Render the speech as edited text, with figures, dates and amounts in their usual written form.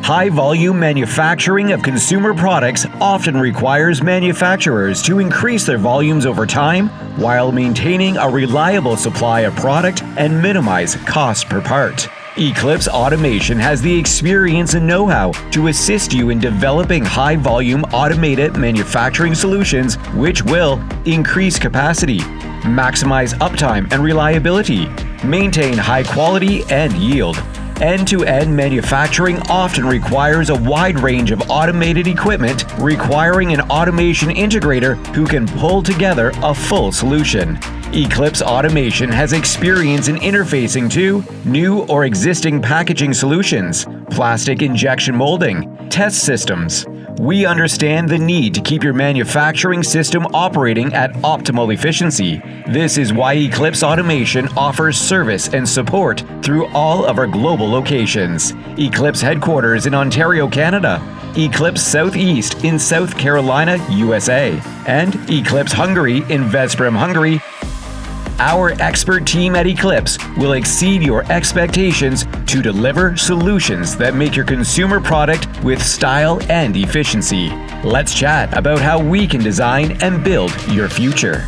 High-volume manufacturing of consumer products often requires manufacturers to increase their volumes over time while maintaining a reliable supply of product and minimize cost per part. Eclipse Automation has the experience and know-how to assist you in developing high-volume automated manufacturing solutions which will increase capacity, maximize uptime and reliability, maintain high quality and yield. End-to-end manufacturing often requires a wide range of automated equipment, requiring an automation integrator who can pull together a full solution. Eclipse Automation has experience in interfacing to new or existing packaging solutions, plastic injection molding, test systems. We understand the need to keep your manufacturing system operating at optimal efficiency. This is why Eclipse Automation offers service and support through all of our global locations. Eclipse headquarters in Ontario, Canada, Eclipse Southeast in South Carolina, USA, and Eclipse Hungary in Veszprém, Hungary. Our expert team at Eclipse will exceed your expectations to deliver solutions that make your consumer product with style and efficiency. Let's chat about how we can design and build your future.